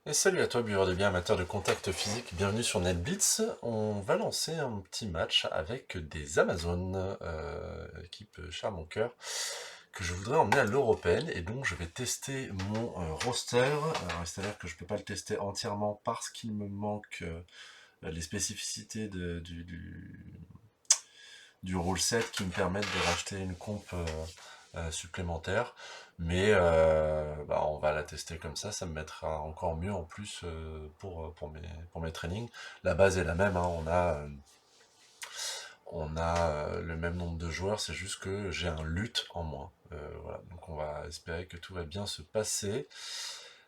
Et salut à toi, buveur de bière, amateur de contact physique, bienvenue sur NetBlitz. On va lancer un petit match avec des Amazones, équipe chère à mon cœur, que je voudrais emmener à l'Européenne, et donc je vais tester mon roster. Alors, c'est-à-dire que je peux pas le tester entièrement parce qu'il me manque les spécificités du rule set qui me permettent de racheter une comp supplémentaire. Mais on va la tester comme ça me mettra encore mieux en plus pour mes trainings. La base est la même, hein, on a le même nombre de joueurs, c'est juste que j'ai un lutte en moins. Voilà, donc on va espérer que tout va bien se passer.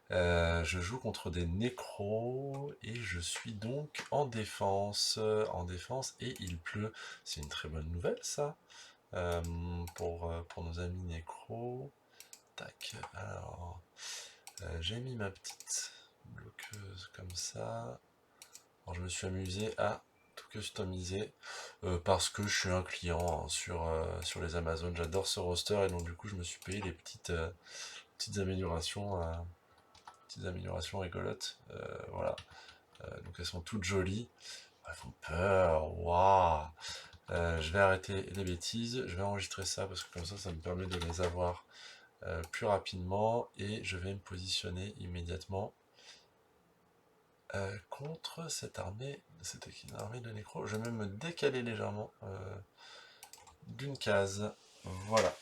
Je joue contre des nécros et je suis donc en défense et il pleut. C'est une très bonne nouvelle ça pour nos amis nécros. Tac, alors j'ai mis ma petite bloqueuse comme ça. Alors, je me suis amusé à tout customiser parce que je suis un client hein, sur les Amazones. J'adore ce roster et donc du coup je me suis payé les petites améliorations rigolotes. Voilà. Donc elles sont toutes jolies. Elles font peur. Waouh. Je vais arrêter les bêtises. Je vais enregistrer ça parce que comme ça me permet de les avoir plus rapidement et je vais me positionner immédiatement contre cette armée, une armée de nécro. Je vais même me décaler légèrement d'une case. Voilà.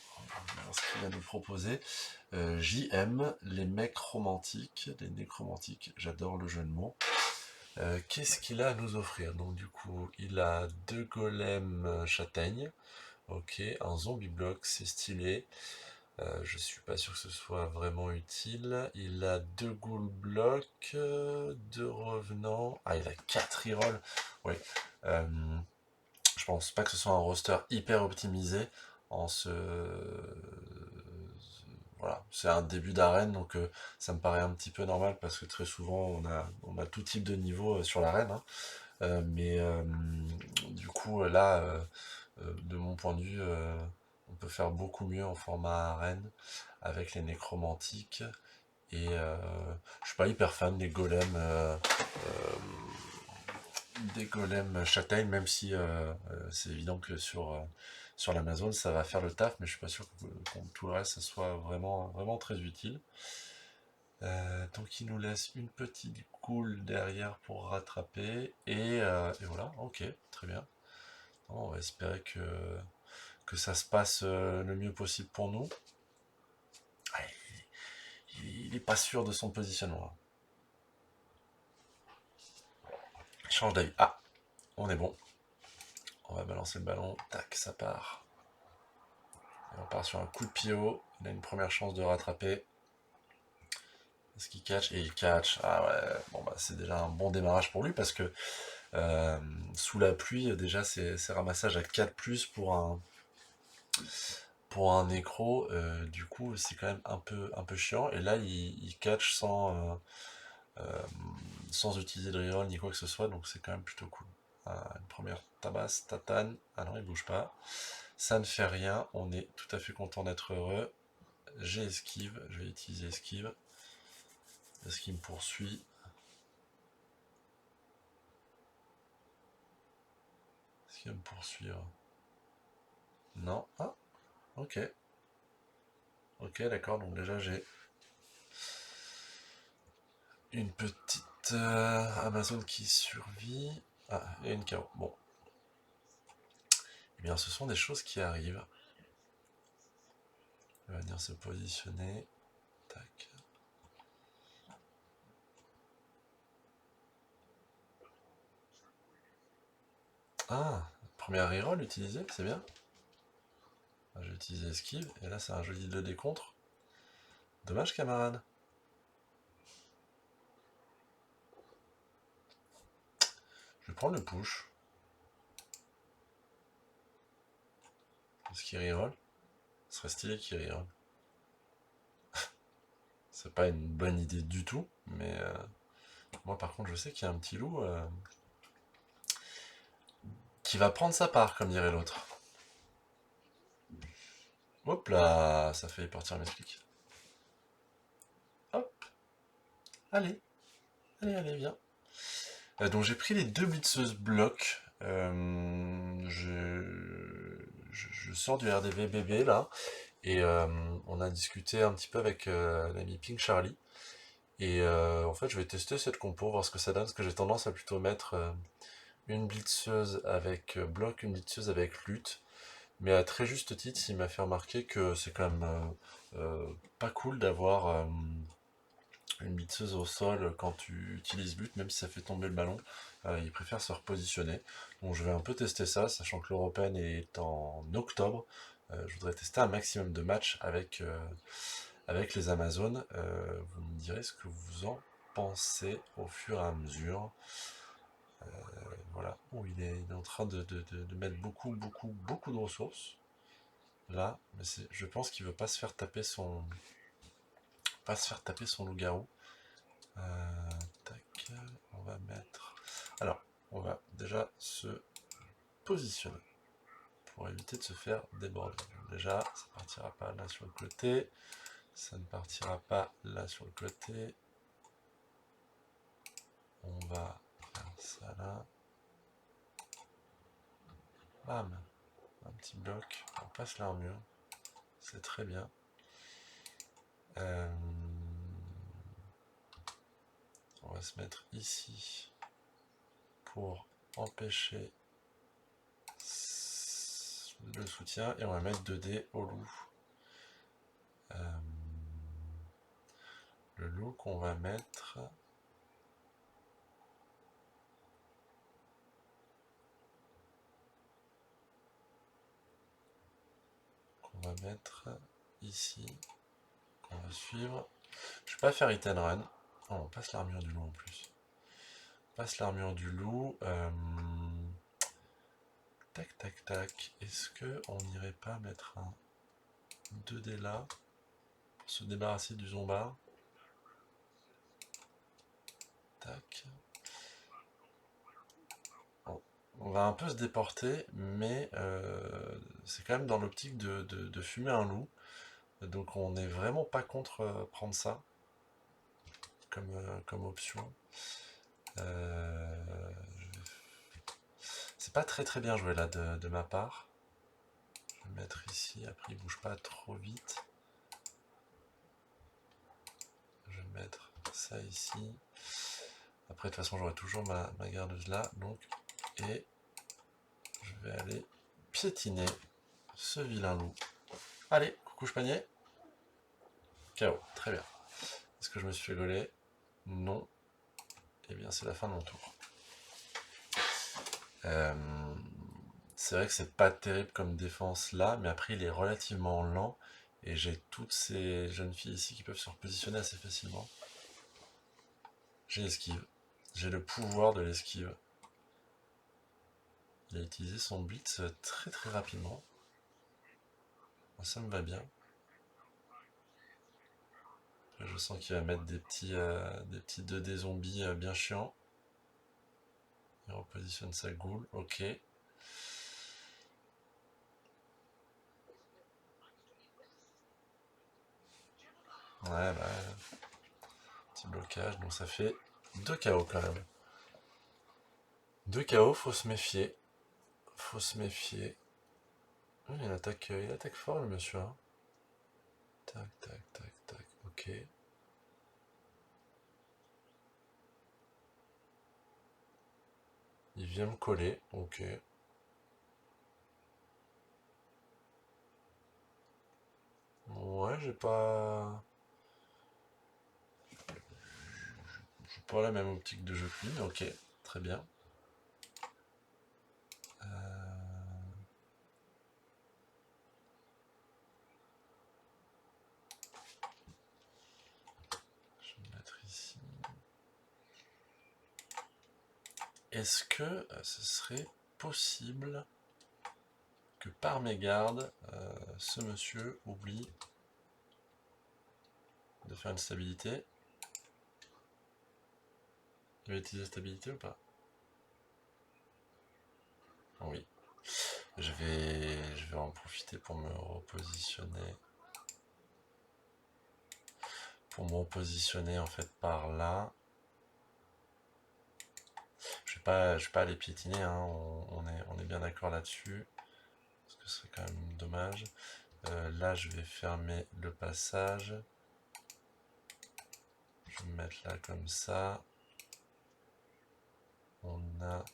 Ce qu'il va nous proposer. JM, les mecs romantiques, les nécromantiques, j'adore le jeu de mots. Qu'est-ce qu'il a à nous offrir? Donc du coup, il a deux golems châtaignes, ok, un zombie block, c'est stylé. Je suis pas sûr que ce soit vraiment utile. Il a deux ghoul blocs, deux revenants. Ah, il a 4 rerolls. Oui. Euh, je pense pas que ce soit un roster hyper optimisé en ce. Voilà, c'est un début d'arène, donc ça me paraît un petit peu normal parce que très souvent on a tout type de niveau sur l'arène. Hein. Mais du coup, là, de mon point de vue, on peut faire beaucoup mieux en format arène avec les nécromantiques. Et je suis pas hyper fan des golems châtaignes, même si c'est évident que sur l'Amazon ça va faire le taf, mais je suis pas sûr que tout le reste ça soit vraiment, vraiment très utile. Donc il nous laisse une petite goule derrière pour rattraper. Et voilà, ok, très bien. On va espérer que ça se passe le mieux possible pour nous. Ah, il est pas sûr de son positionnement. Il change d'avis. Ah, on est bon. On va balancer le ballon. Tac, ça part. Et on part sur un coup de pied haut. Il a une première chance de rattraper. Est-ce qu'il catch? Et il catch. Ah ouais, bon bah c'est déjà un bon démarrage pour lui parce que euh, sous la pluie, déjà c'est ramassage à 4 plus pour un nécro. Du coup, c'est quand même un peu chiant. Et là, il catch sans utiliser de reroll ni quoi que ce soit, donc c'est quand même plutôt cool. Une première tabasse, tatane. Ah non, il bouge pas. Ça ne fait rien. On est tout à fait content d'être heureux. J'ai esquive. Je vais utiliser esquive. Est-ce qu'il me poursuit? Est-ce qu'il va me poursuivre? Non. Ah, ok. Ok, d'accord. Donc déjà, j'ai une petite Amazon qui survit. Ah, et une KO. Bon. Eh bien, ce sont des choses qui arrivent. Il va venir se positionner. Tac. Ah, première reroll utilisée, c'est bien. J'ai utilisé esquive, et là c'est un joli 2D contre. Dommage camarade. Je vais prendre le push. Est-ce qu'il reroll? Ce serait stylé qu'il reroll. C'est pas une bonne idée du tout, mais moi par contre je sais qu'il y a un petit loup qui va prendre sa part, comme dirait l'autre. Hop là, ça fait partir mes flics. Hop, allez. Allez, allez, viens. Donc j'ai pris les deux blitzeuses blocs. Je sors du RDV bébé là. Et on a discuté un petit peu avec l'ami Pink Charlie. Et en fait, je vais tester cette compo, voir ce que ça donne, parce que j'ai tendance à plutôt mettre une blitzeuse avec bloc, une blitzeuse avec lutte. Mais à très juste titre, il m'a fait remarquer que c'est quand même pas cool d'avoir une blitzeuse au sol quand tu utilises but, même si ça fait tomber le ballon. Il préfère se repositionner. Donc je vais un peu tester ça, sachant que l'Européenne est en octobre. Je voudrais tester un maximum de matchs avec les Amazones. Vous me direz ce que vous en pensez au fur et à mesure. Voilà. Oh, il est en train de mettre beaucoup de ressources. Là, mais je pense qu'il veut pas se faire taper son loup-garou. Tac, on va mettre. Alors, on va déjà se positionner pour éviter de se faire déborder. Déjà, ça partira pas là sur le côté. Ça ne partira pas là sur le côté. On va faire ça là. Bam. Un petit bloc. On passe l'armure. C'est très bien. On va se mettre ici pour empêcher le soutien. Et on va mettre 2D au loup. Le loup qu'on va mettre... On va mettre ici. On va suivre. Je vais pas faire hit and run. Oh, on passe l'armure du loup en plus. On passe l'armure du loup. Tac, tac, tac. Est-ce que on n'irait pas mettre un 2D là pour se débarrasser du zombard? Tac. Bon, on va un peu se déporter, mais c'est quand même dans l'optique de fumer un loup. Donc on n'est vraiment pas contre prendre ça comme option. C'est pas très bien joué là de ma part. Je vais mettre ici, après il bouge pas trop vite. Je vais mettre ça ici. Après de toute façon j'aurai toujours ma gardeuse là. Donc, et je vais aller piétiner ce vilain loup. Allez, coucou panier. KO, très bien. Est-ce que je me suis fait gauler? Non. Eh bien c'est la fin de mon tour. C'est vrai que c'est pas terrible comme défense là, mais après il est relativement lent. Et j'ai toutes ces jeunes filles ici qui peuvent se repositionner assez facilement. J'ai l'esquive. J'ai le pouvoir de l'esquive. Il a utilisé son blitz très rapidement. Ça me va bien. Après, je sens qu'il va mettre des petits 2D zombies bien chiants. Il repositionne sa goule. Ok. Ouais, bah, petit blocage. Donc ça fait 2 KO quand même. 2 KO, faut se méfier. Faut se méfier. Il attaque fort le monsieur. Hein. Tac, tac, tac, tac. Ok. Il vient me coller. Ok. Ouais, j'ai pas la même optique de jeu que lui, mais ok. Très bien. Je vais me mettre ici. Est-ce que ce serait possible que par mégarde, ce monsieur oublie de faire une stabilité? Il va utiliser stabilité ou pas? Oui. Je vais en profiter pour me repositionner. Pour me repositionner en fait par là. Je vais pas aller piétiner, hein, on est bien d'accord là-dessus. Parce que ce serait quand même dommage. Là, je vais fermer le passage. Je vais me mettre là comme ça. On a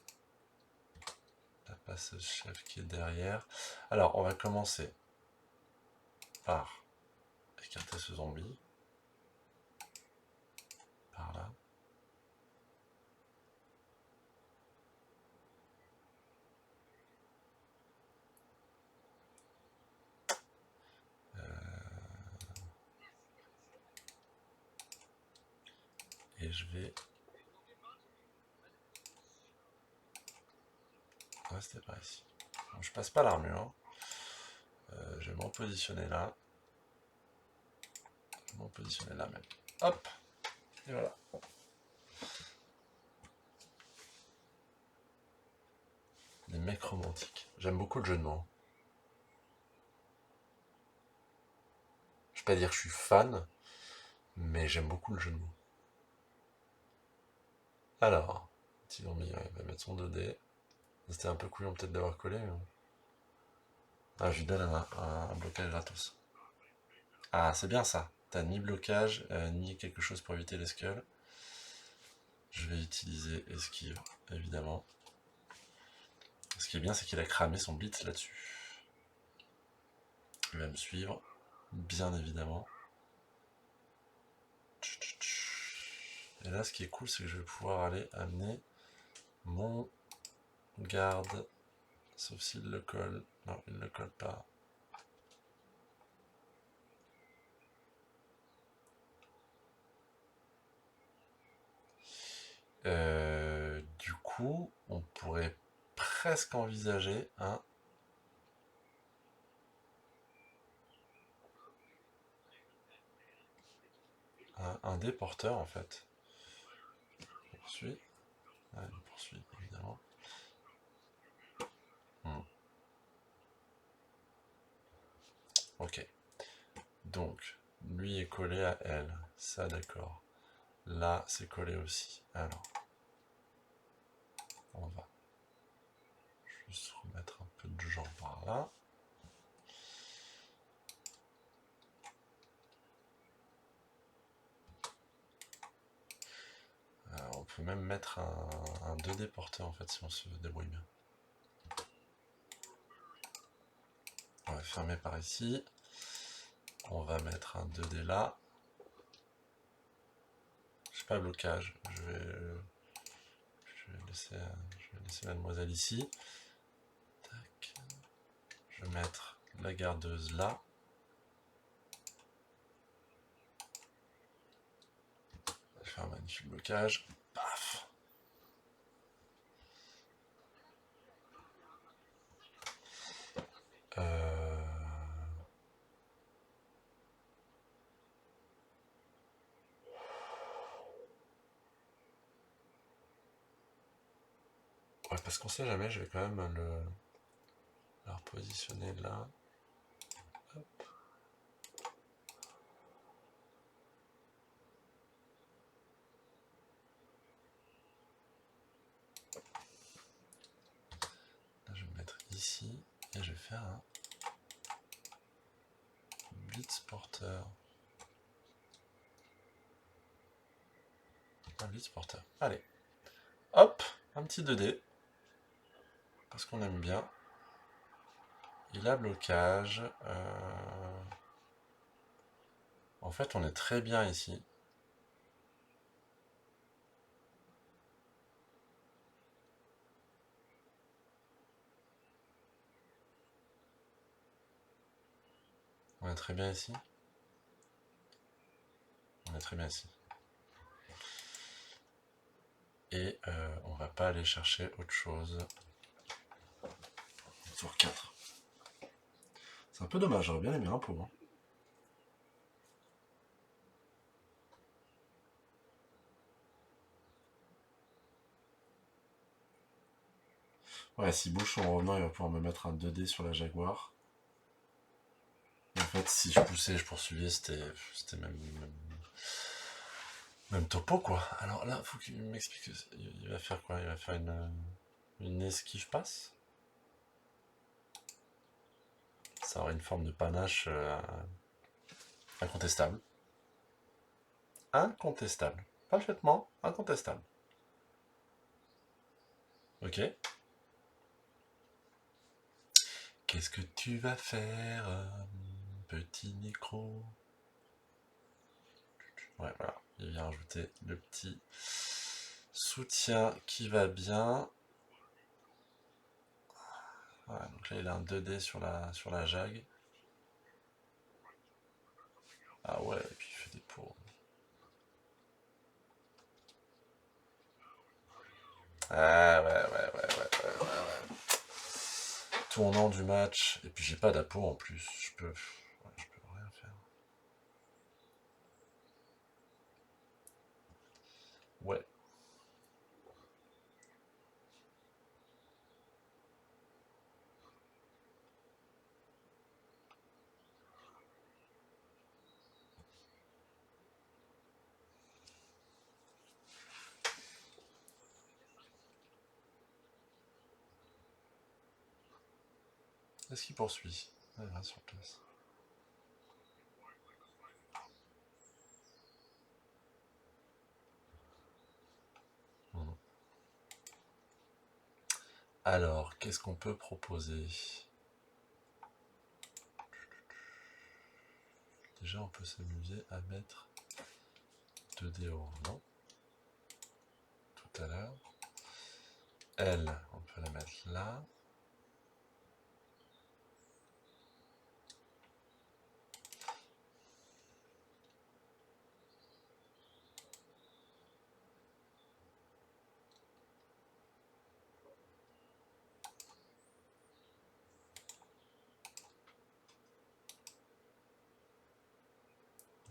la passeuse chef qui est derrière. Alors, on va commencer par écarter ce zombie. Par là. Et je vais rester par ici. Donc, je passe pas l'armure. Je vais m'en positionner là. Je vais m'en positionner là même. Hop. Et voilà. Les mecs romantiques. J'aime beaucoup le jeu de mots. Je vais pas dire que je suis fan, mais j'aime beaucoup le jeu de mots. Alors, petit zombie, il va mettre son 2D. C'était un peu couillon peut-être d'avoir collé. Mais... Ah, je lui donne un blocage gratos. Ah, c'est bien ça. T'as ni blocage, ni quelque chose pour éviter les skulls. Je vais utiliser esquive, évidemment. Ce qui est bien, c'est qu'il a cramé son blitz là-dessus. Il va me suivre, bien évidemment. Et là, ce qui est cool, c'est que je vais pouvoir aller amener mon garde. Sauf s'il le colle. Non, il ne le colle pas. Du coup, on pourrait presque envisager un déporteur en fait. Il poursuit. Ouais, il poursuit évidemment. Ok. Donc, lui est collé à elle. Ça, d'accord. Là, c'est collé aussi. Alors, on va juste remettre un peu de gens par là. On peut même mettre un 2D porteur en fait si on se débrouille bien. On va fermer par ici. On va mettre un 2D là. Je pas blocage. Je vais laisser mademoiselle ici. Tac. Je vais mettre la gardeuse là. Je vais faire un magnifique blocage. Paf. Ouais, parce qu'on sait jamais, je vais quand même le repositionner là. Hop. Là, je vais me mettre ici et je vais faire un blitz porteur. Un blitz porteur. Allez. Hop, un petit 2D. Parce qu'on aime bien. Il a blocage. En fait, on est très bien ici. On est très bien ici. On est très bien ici. Et on va pas aller chercher autre chose. Tour 4. C'est un peu dommage, j'aurais bien aimé un pot. Hein. Ouais, s'il bouge son revenant, il va pouvoir me mettre un 2D sur la Jaguar. Et en fait, si je poussais, je poursuivais, c'était même Même topo, quoi. Alors là, faut qu'il m'explique. Il va faire quoi? Il va faire une esquive passe. Ça aura une forme de panache incontestable. Incontestable. Parfaitement incontestable. Ok. Qu'est-ce que tu vas faire, petit nécro? Ouais, voilà. Il vient rajouter le petit soutien qui va bien. Voilà, donc là, il a un 2D sur la jag. Ah ouais, et puis il fait des pots. Ah ouais. Tournant du match. Et puis j'ai pas d'appôt en plus. Je peux rien faire. Ouais. Est-ce qu'il poursuit? Ah, il reste sur place. Mhm. Alors, qu'est-ce qu'on peut proposer? Déjà, on peut s'amuser à mettre 2D au non. Tout à l'heure. Elle, on peut la mettre là.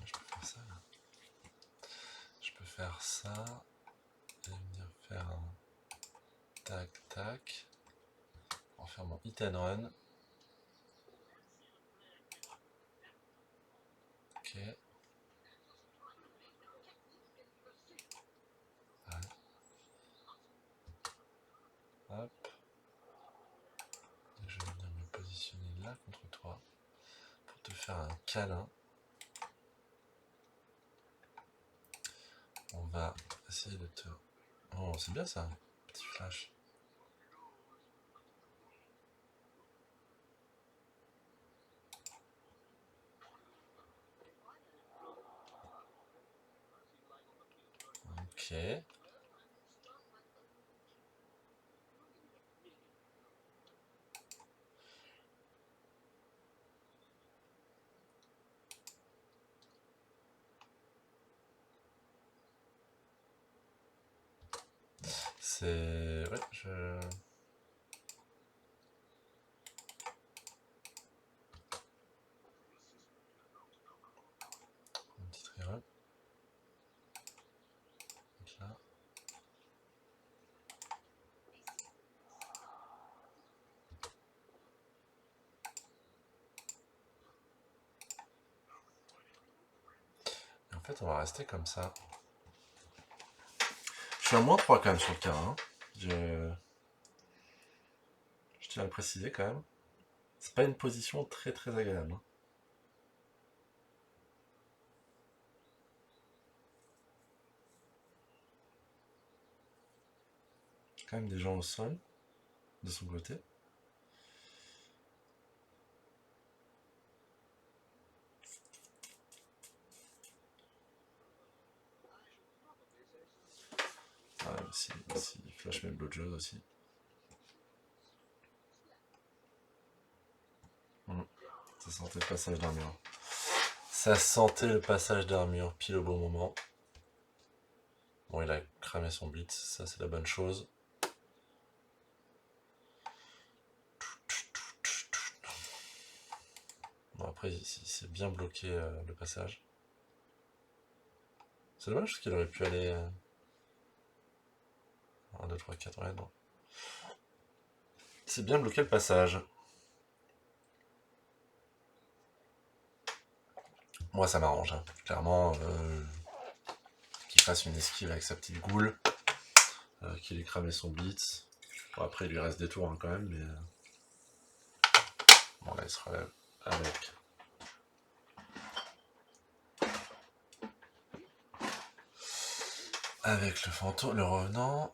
Je peux faire ça là. Je peux faire ça. Et venir faire un tac tac. On va faire mon hit and run. Ok. Ouais. Hop. Et je vais venir me positionner là contre toi pour te faire un câlin. On va essayer de te... Oh, c'est bien ça. Petit flash. Ok. C'est... Ouais, un petit reroll. Là. Et en fait, on va rester comme ça. Je suis à moins 3 quand même sur le terrain. Je tiens à le préciser quand même. C'est pas une position très très agréable. Quand même des gens au sol de son côté. Ah, aussi, Flash même Blowjob aussi. Ça sentait le passage d'armure. Ça sentait le passage d'armure pile au bon moment. Bon, il a cramé son blitz, ça c'est la bonne chose. Bon, après, il s'est bien bloqué le passage. C'est dommage parce qu'il aurait pu aller 1, 2, 3, 4, ouais, non. C'est bien bloqué le passage. Moi, ça m'arrange, hein. Clairement. Il reste une esquive avec sa petite goule. Qui lui cramait son blitz. Bon, après, il lui reste des tours hein, quand même, mais... Bon, là, il se relève avec... Avec le fantôme, le revenant.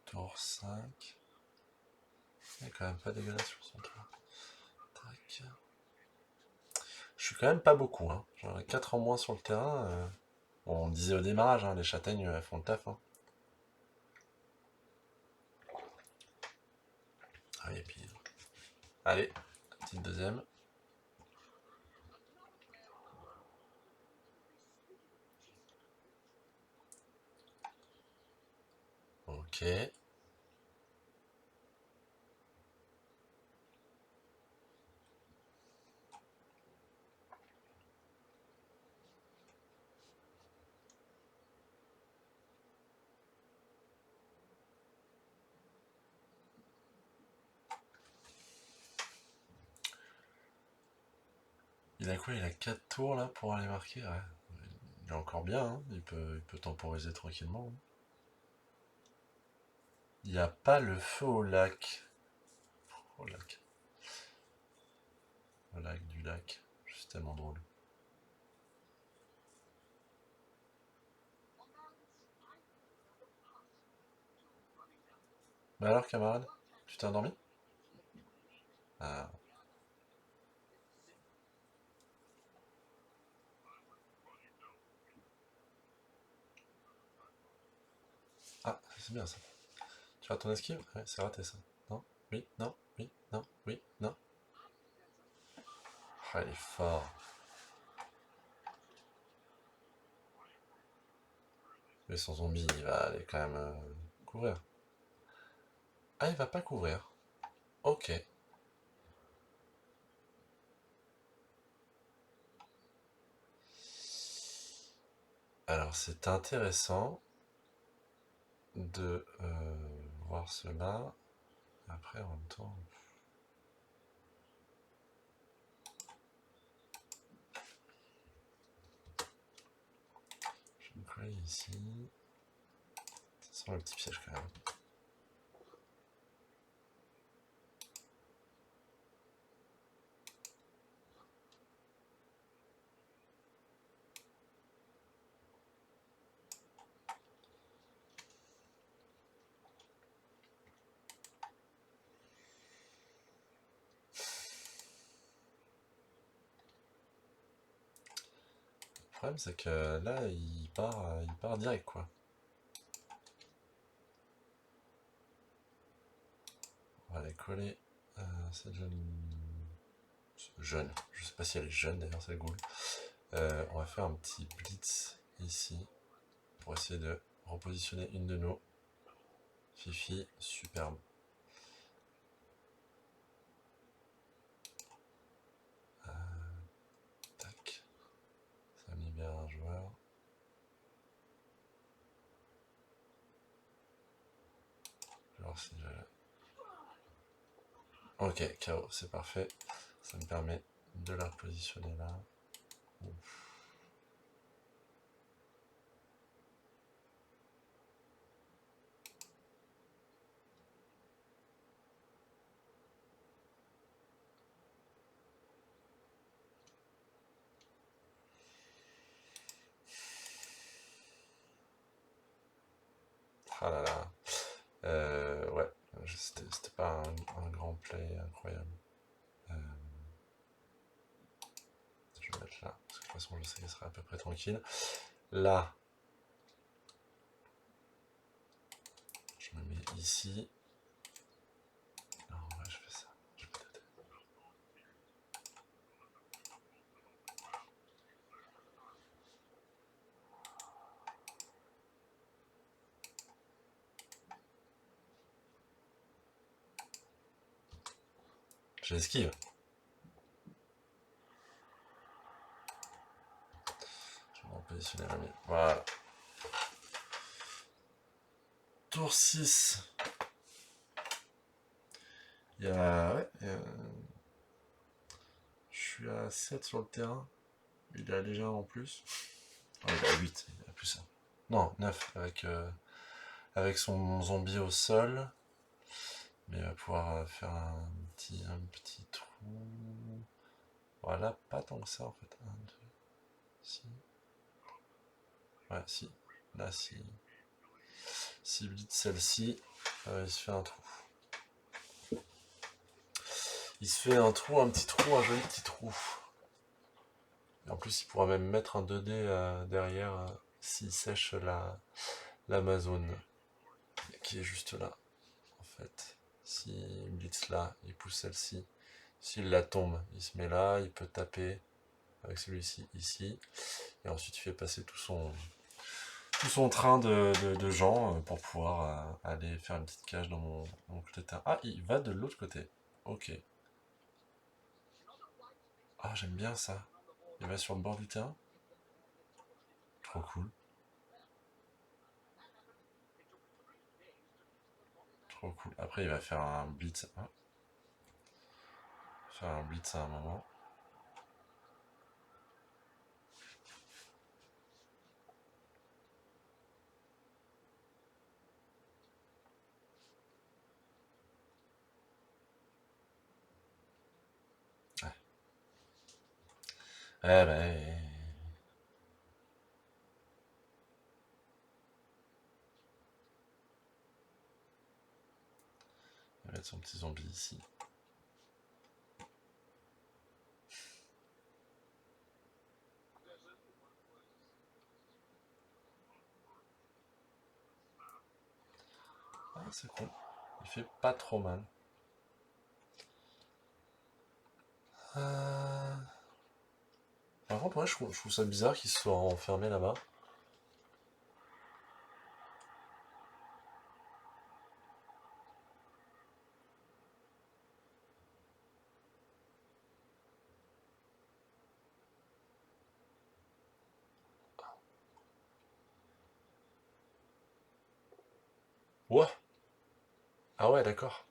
Tour 5. Il est quand même pas dégueulasse sur son tour. Tac. Je suis quand même pas beaucoup. Hein. J'en ai 4 en moins sur le terrain. Bon, on disait au démarrage, hein, les châtaignes elles font le taf. Hein. Ah, et puis... Allez, petite deuxième. Ok. Il a quoi? Il a 4 tours là pour aller marquer? Ouais. Il est encore bien, hein. Il peut temporiser tranquillement. Hein. Il n'y a pas le feu au lac. Au lac. Au lac du lac. C'est tellement drôle. Mais alors, camarade, tu t'es endormi? Ah. Ah, c'est bien ça. Tu as ton esquive? Ouais, c'est raté ça. Non? Oui, non, oui, non, oui, non. Ah, il est fort. Mais son zombie, il va aller quand même couvrir. Ah, il va pas couvrir. Ok. Alors, c'est intéressant de voir cela. Après, en même temps... Je vais coller ici. Ça sent le petit piège quand même. Le problème, c'est que là, il part direct, quoi. On va aller coller cette jeune. Je sais pas si elle est jeune d'ailleurs, cette goule. On va faire un petit blitz ici pour essayer de repositionner une de nos Fifi. Superbe. Tac. Ça libère un joueur. Je vais voir si j'ai... Ok, KO, c'est parfait. Ça me permet de la repositionner là. Ouf. Ah là là. Ouais, c'était pas un grand play incroyable. Je vais mettre là, parce que de toute façon je sais qu'il sera à peu près tranquille. Là, je me mets ici. Non, ouais, je fais ça. Je vais peut-être... J'esquive. Je vais me positionner la mienne. Voilà. Tour 6. Il y a... Ouais, je suis à 7 sur le terrain. Il a légèrement en plus. Oh, il a 8, il a plus ça. Non, 9 avec son zombie au sol. Mais il va pouvoir faire un petit trou. Voilà, pas tant que ça en fait. 1, 2, si. Ouais, si. Là, si. Si blitz celle-ci, il se fait un trou. Il se fait un trou, un petit trou, un joli petit trou. Et en plus, il pourra même mettre un 2D derrière s'il sèche l'Amazon qui est juste là. En fait, s'il blitz là, il pousse celle-ci. S'il la tombe, il se met là, il peut taper avec celui-ci ici. Et ensuite, il fait passer tout son train de gens pour pouvoir aller faire une petite cage dans mon côté de terrain. Ah, il va de l'autre côté. Ok. Ah, j'aime bien ça. Il va sur le bord du terrain. Trop cool. Trop cool. Après, il va faire un blitz. Hein. Faire un blitz à un moment. Ouais. Eh ben. Il va mettre son petit zombie ici. Ah, c'est cool. Il fait pas trop mal. Euh... Par contre, moi, je trouve ça bizarre qu'il soit enfermé là-bas. Ouais. Ah ouais, d'accord.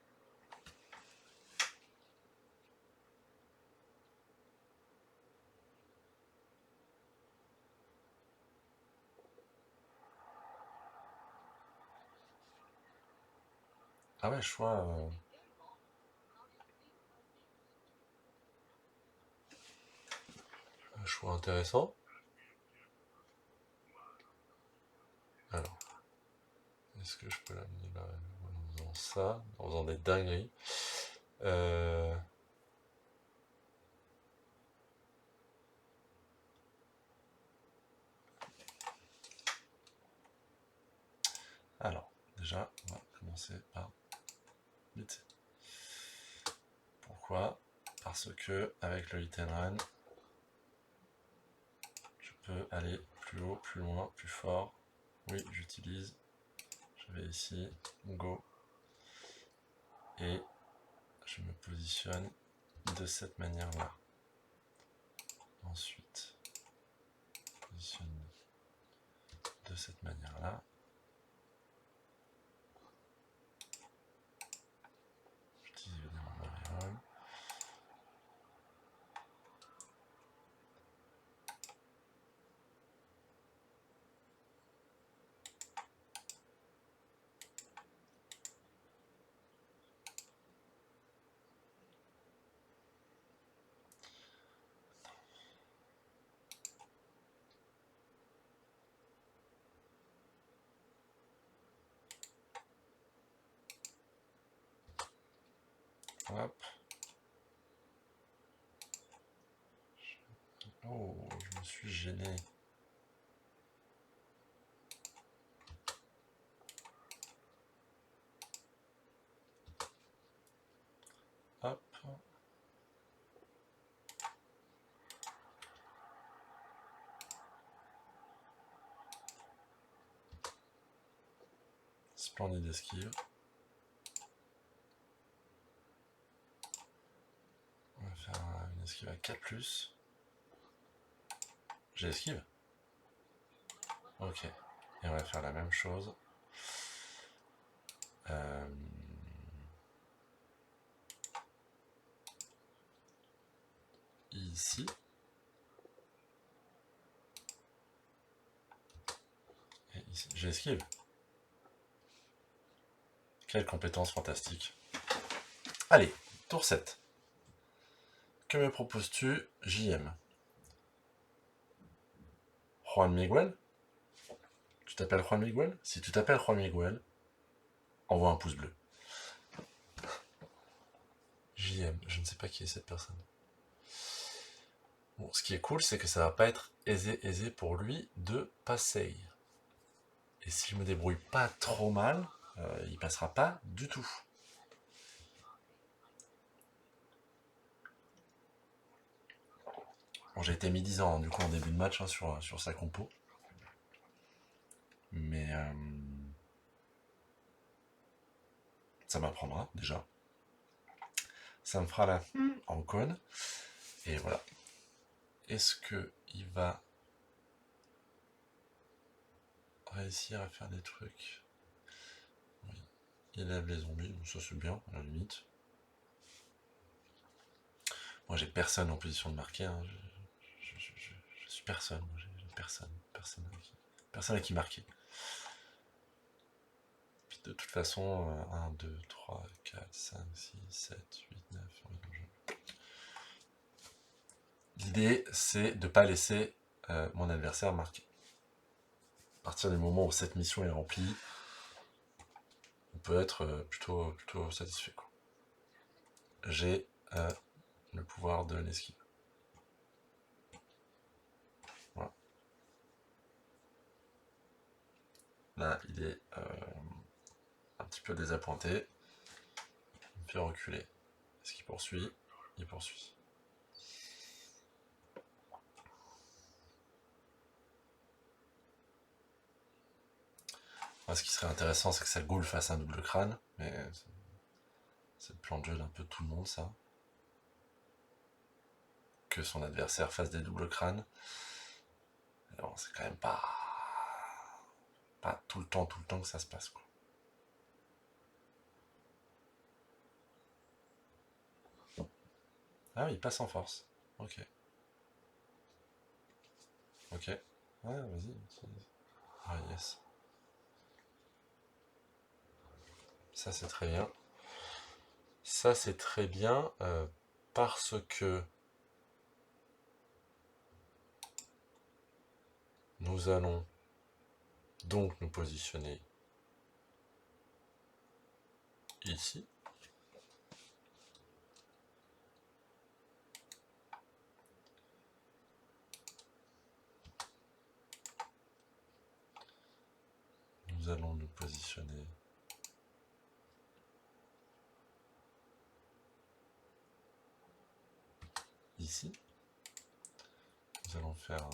Ah ouais, choix intéressant. Alors, est-ce que je peux l'amener là en faisant ça, en faisant des dingueries euh... Alors, déjà, on va commencer par vite. Pourquoi? Parce que avec le hit and run, je peux aller plus haut, plus loin, plus fort. Oui, j'utilise. Je vais ici, go. Et je me positionne de cette manière-là. Ensuite, je positionne de cette manière-là. J'utilise évidemment mon reroll. Hop. Oh, je me suis gêné. Hop. Splendide esquive. On va faire une esquive à 4+. J'ai esquive. Ok. Et on va faire la même chose. Ici. J'esquive. Quelle compétence fantastique. Allez, tour 7. Que me proposes-tu, JM? Juan Miguel? Tu t'appelles Juan Miguel? Si tu t'appelles Juan Miguel, envoie un pouce bleu. JM, je ne sais pas qui est cette personne. Bon, ce qui est cool, c'est que ça va pas être aisé pour lui de passer. Et si je me débrouille pas trop mal, il passera pas du tout. Bon, j'ai été mi-disant du coup en début de match hein, sur sa compo. Mais ça m'apprendra déjà. Ça me fera la en cône. Et voilà. Est-ce qu'il va réussir à faire des trucs? Oui. Il lève les zombies, donc ça c'est bien, à la limite. Moi j'ai personne en position de marquer. Hein. Je suis personne. Moi, j'ai personne. Personne à qui marquer. Puis de toute façon, 1, 2, 3, 4, 5, 6, 7, 8, 9. L'idée, c'est de ne pas laisser mon adversaire marquer. À partir du moment où cette mission est remplie, on peut être plutôt satisfait. J'ai le pouvoir de l'esquive. Voilà. Là, il est un petit peu désappointé. Il me fait reculer. Est-ce qu'il poursuit? Il poursuit. Moi, ce qui serait intéressant, c'est que sa goule fasse un double crâne, mais c'est le plan de jeu d'un peu tout le monde, ça. Que son adversaire fasse des doubles crânes. Alors, c'est quand même pas tout le temps que ça se passe, quoi. Ah oui, il passe en force. Ok. Ok. Ouais, vas-y. Ah, yes. Ça, c'est très bien. Ça, c'est très bien parce que nous allons donc nous positionner ici. Nous allons nous positionner ici. Nous allons faire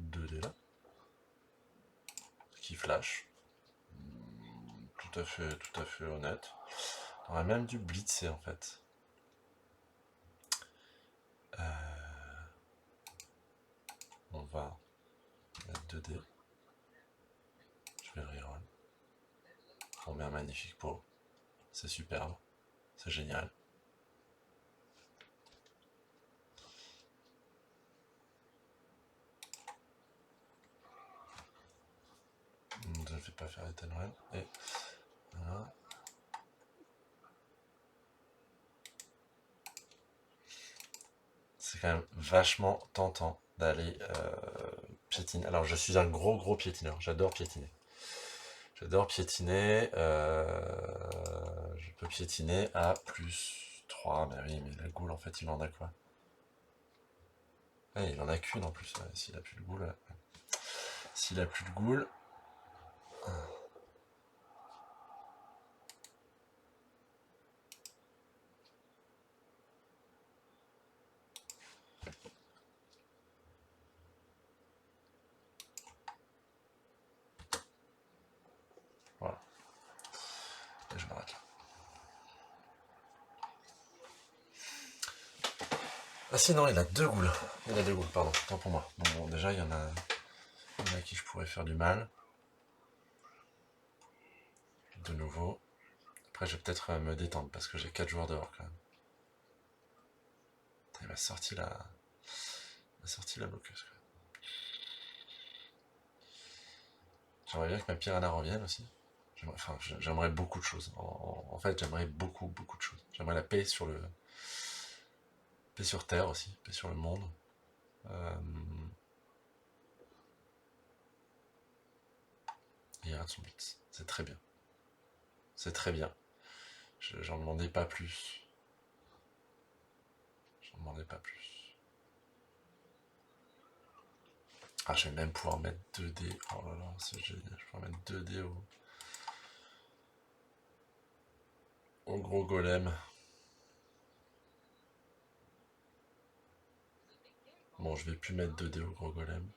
2 dés là. Qui flash. Tout à fait honnête. On aurait même dû blitzer en fait. On va mettre 2 dés. Je vais le reroll. On met un magnifique pot. C'est superbe. C'est génial. Je ne vais pas faire Ethelred. Et voilà. C'est quand même vachement tentant d'aller piétiner. Alors je suis un gros piétineur. J'adore piétiner. J'adore piétiner. Je peux piétiner à plus 3. Mais oui, mais la goule, en fait, il en a quoi? Ouais, il en a qu'une en plus. Ouais, s'il a plus de goule. S'il a plus de goule. Voilà. Et je m'arrête là. Ah si, non, il a 2 goules. Il a 2 goules, pardon. Tant pour moi. Bon, déjà, il y en a à qui je pourrais faire du mal. De nouveau. Après, je vais peut-être me détendre parce que j'ai 4 joueurs dehors quand même. Il m'a sorti la bloqueuse. J'aimerais bien que ma piranha revienne aussi. J'aimerais beaucoup de choses. En fait, j'aimerais beaucoup de choses. J'aimerais la paix sur le... paix sur Terre aussi, paix sur le monde. Et Ratson Blitz. C'est très bien. C'est très bien. J'en demandais pas plus. J'en demandais pas plus. Ah, je vais même pouvoir mettre 2D. Oh là là, c'est génial. Je vais pouvoir mettre 2D au gros golem. Bon, je vais plus mettre 2D au gros golem.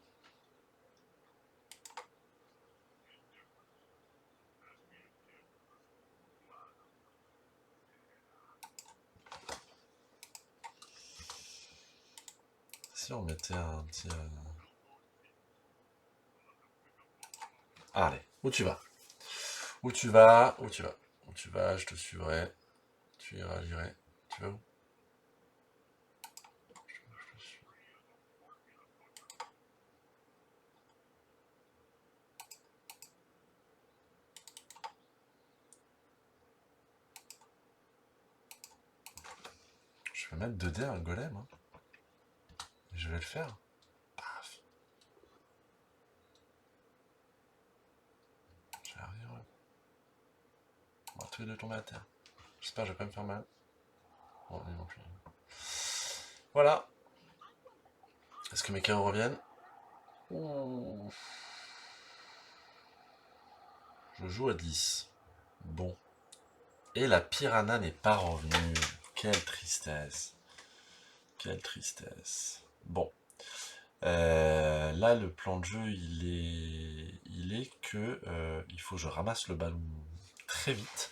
Si on mettait un petit... Allez, où tu vas? Où tu vas? Où tu vas? Où tu vas? Je te suivrai. Tu iras, j'irai. Tu vas où? Je vais mettre 2D à un golem. Hein. Je vais le faire. Paf. Je vais arriver. On va tous les deux tomber à terre. J'espère que je vais pas me faire mal. Bon, lui non plus. Voilà. Est-ce que mes KO reviennent? Je joue à 10. Bon. Et la piranha n'est pas revenue. Quelle tristesse. Quelle tristesse. Bon. Là, le plan de jeu, il est que il faut que je ramasse le ballon très vite.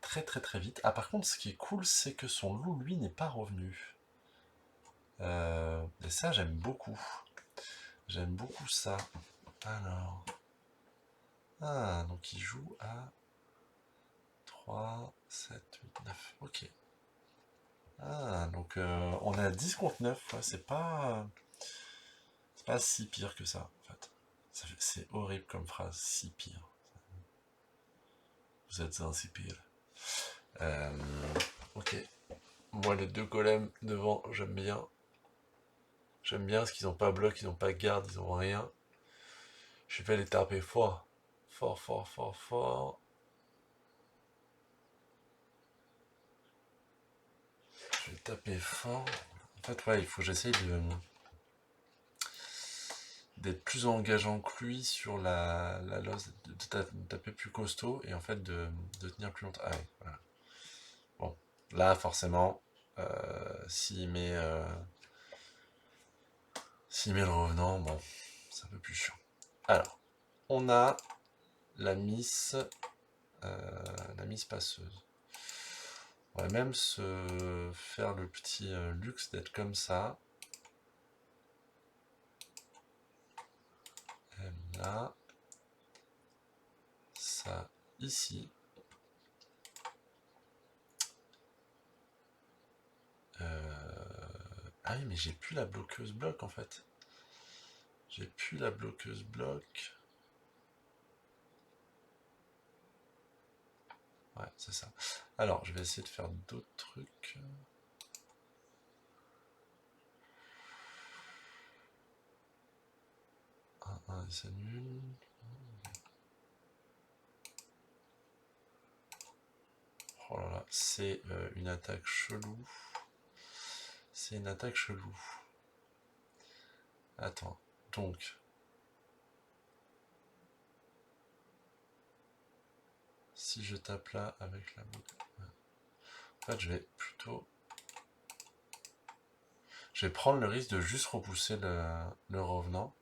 Très vite. Ah, par contre, ce qui est cool, c'est que son loup, lui, n'est pas revenu. Et ça, j'aime beaucoup. J'aime beaucoup ça. Alors. Ah, donc il joue à 3, 7, 8, 9. Ok. Ah, donc on est à 10 contre 9. Ouais, c'est pas si pire que ça, en fait. C'est horrible comme phrase, si pire. Vous êtes insipide. Euh, ok. Moi, les deux golems devant, j'aime bien. J'aime bien parce qu'ils n'ont pas bloc, ils n'ont pas garde, ils n'ont rien. Je vais les taper fort. Fort. Je vais taper fort. En fait, ouais, il faut que j'essaye d'être plus engageant que lui sur la losse, de taper plus costaud et en fait de tenir plus longtemps. Ah ouais, voilà. Bon, là, forcément, s'il met, le revenant, bon, c'est un peu plus chiant. Alors, on a la miss passeuse. On va même se faire le petit luxe d'être comme ça. Et là, ça ici. Ah oui, mais j'ai plus la bloqueuse bloc en fait. J'ai plus la bloqueuse bloc. Ouais, c'est ça. Alors, je vais essayer de faire d'autres trucs. 1, c'est nul. Oh là là, c'est une attaque chelou. C'est une attaque chelou. Attends, donc. Si je tape là avec la boucle. En fait, je vais plutôt. Je vais prendre le risque de juste repousser le revenant.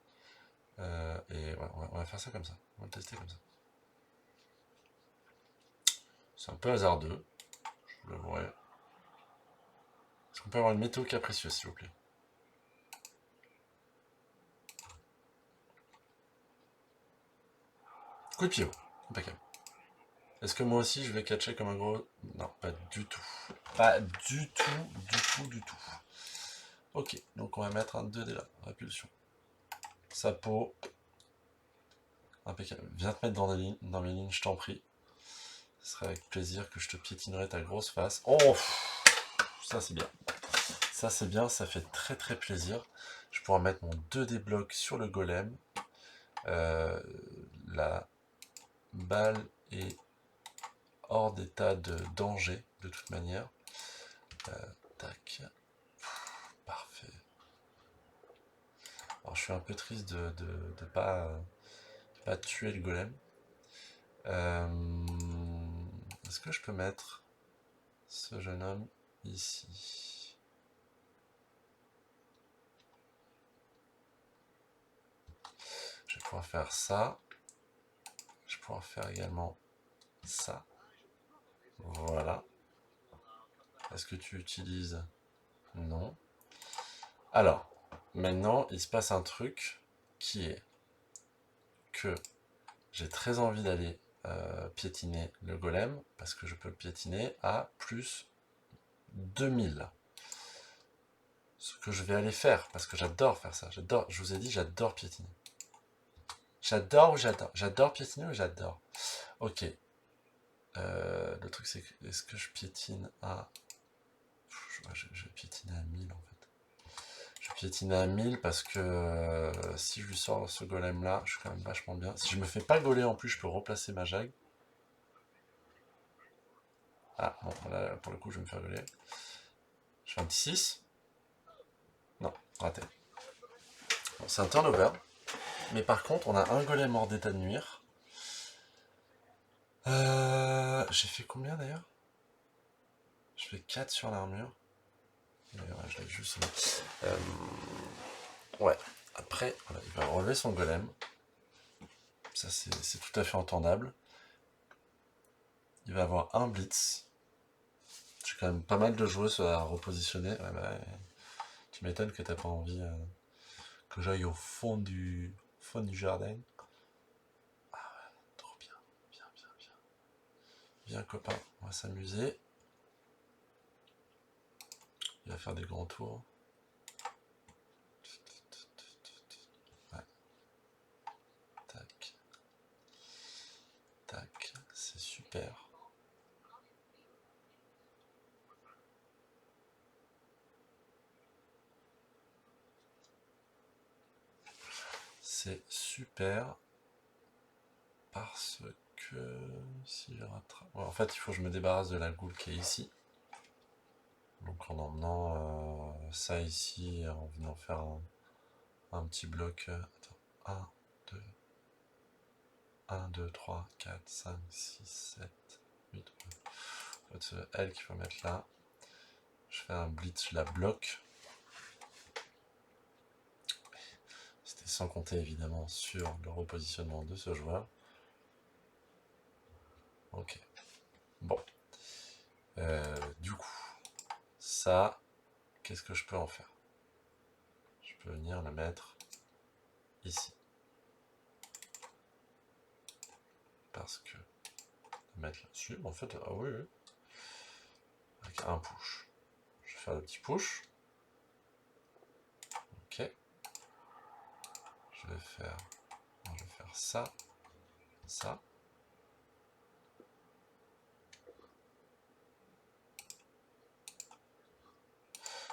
Et ouais, on va faire ça comme ça. On va le tester comme ça. C'est un peu hasardeux, je vous l'avouerai. Est-ce qu'on peut avoir une météo capricieuse, s'il vous plaît? Coup de pied, impeccable. Est-ce que moi aussi je vais catcher comme un gros... Non, pas du tout. Pas du tout. Ok, donc on va mettre un 2D là, répulsion. Sa peau. impeccable. Viens te mettre dans mes lignes, je t'en prie. Ce serait avec plaisir que je te piétinerai ta grosse face. Oh, ça c'est bien. Ça c'est bien, ça fait très très plaisir. Je pourrais mettre mon 2D bloc sur le golem. La balle est hors d'état de danger de toute manière. Tac. Parfait. Alors je suis un peu triste de pas tuer le golem. Est-ce que je peux mettre ce jeune homme ici? Je vais pouvoir faire ça. Je vais pouvoir faire également ça. Voilà. Est-ce que tu utilises? Non. Alors, maintenant, il se passe un truc qui est que j'ai très envie d'aller piétiner le golem, parce que je peux le piétiner à plus 2000. Ce que je vais aller faire, parce que j'adore faire ça. J'adore, je vous ai dit, j'adore piétiner. J'adore ou j'adore? J'adore piétiner ou j'adore? Ok. Le truc c'est que, est-ce que je piétine à... Je vais piétiner à 1000 en fait. Je vais piétiner à 1000 parce que si je lui sors ce golem là, je suis quand même vachement bien. Si je me fais pas gauler en plus, je peux replacer ma jague. Ah bon, là pour le coup je vais me faire gauler. Je fais un petit 6. Non, raté. Bon, c'est un turnover. Mais par contre, on a un golem hors d'état de nuire. J'ai fait combien d'ailleurs? Je fais 4 sur l'armure. Ouais, je l'ai juste... ouais, après, voilà, il va relever son golem. Ça, c'est tout à fait entendable. Il va avoir un blitz. J'ai quand même pas mal de joueuses à repositionner. Ouais, bah, tu m'étonnes que t'as pas envie que j'aille au fond du jardin. Ah ouais, trop bien. Bien, bien, bien. Bien, copain, on va s'amuser. Il va faire des grands tours. Ouais. Tac. Tac. C'est super. C'est super. Parce que si je rattrape... Ouais, en fait, il faut que je me débarrasse de la goule qui est ici. Donc en emmenant ça ici, en venant faire un petit bloc. Attends, 1, 2, 3, 4, 5, 6, 7, 8. En fait, c'est elle qu'il faut mettre là. Je fais un blitz, je la bloque. C'était sans compter évidemment sur le repositionnement de ce joueur. Ok. Bon. Du coup, ça, qu'est-ce que je peux en faire? Je peux venir le mettre ici. Parce que mettre là-dessus, en fait, ah oui, oui. Avec un push. Je vais faire le petit push. Ok. Je vais faire ça, ça.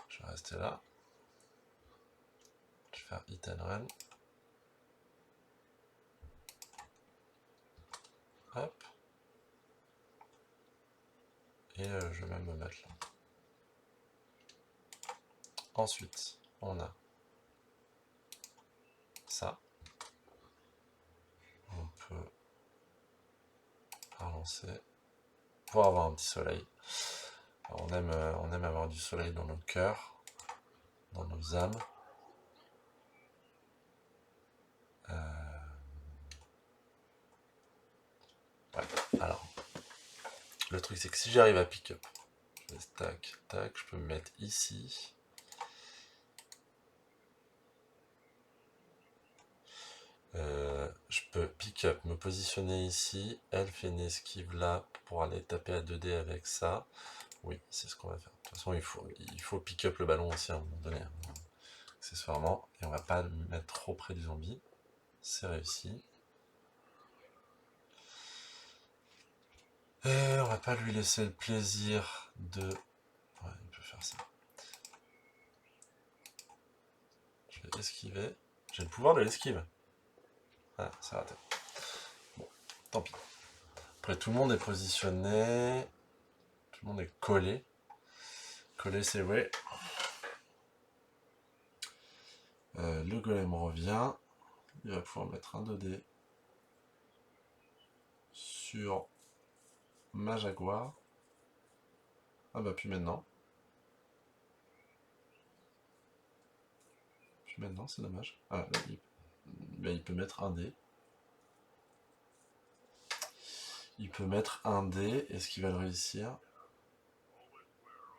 Je vais rester là. Je vais faire hit and run. Hop. Et je vais même me mettre là. Ensuite, on a ça. On peut relancer pour avoir un petit soleil. Alors, on aime avoir du soleil dans nos cœurs, dans nos âmes. Ouais. Alors, le truc c'est que si j'arrive à pick up, je vais tac, tac, je peux me mettre ici. Je peux pick up, me positionner ici. Elle fait une esquive là pour aller taper à 2D avec ça. Oui, c'est ce qu'on va faire. De toute façon, il faut pick up le ballon aussi à un moment donné, hein, accessoirement. Et on va pas le mettre trop près du zombie. C'est réussi. Et on va pas lui laisser le plaisir de... Ouais, il peut faire ça. Je vais esquiver. J'ai le pouvoir de l'esquive. Ah, c'est raté. Bon, tant pis. Après, tout le monde est positionné. Tout le monde est collé. Collé, c'est vrai. Le golem revient. Il va pouvoir mettre un 2D sur ma jaguar. Ah bah, puis maintenant. Puis maintenant, c'est dommage. Ah, là, il peut mettre un dé. Il peut mettre un dé. Est-ce qu'il va le réussir?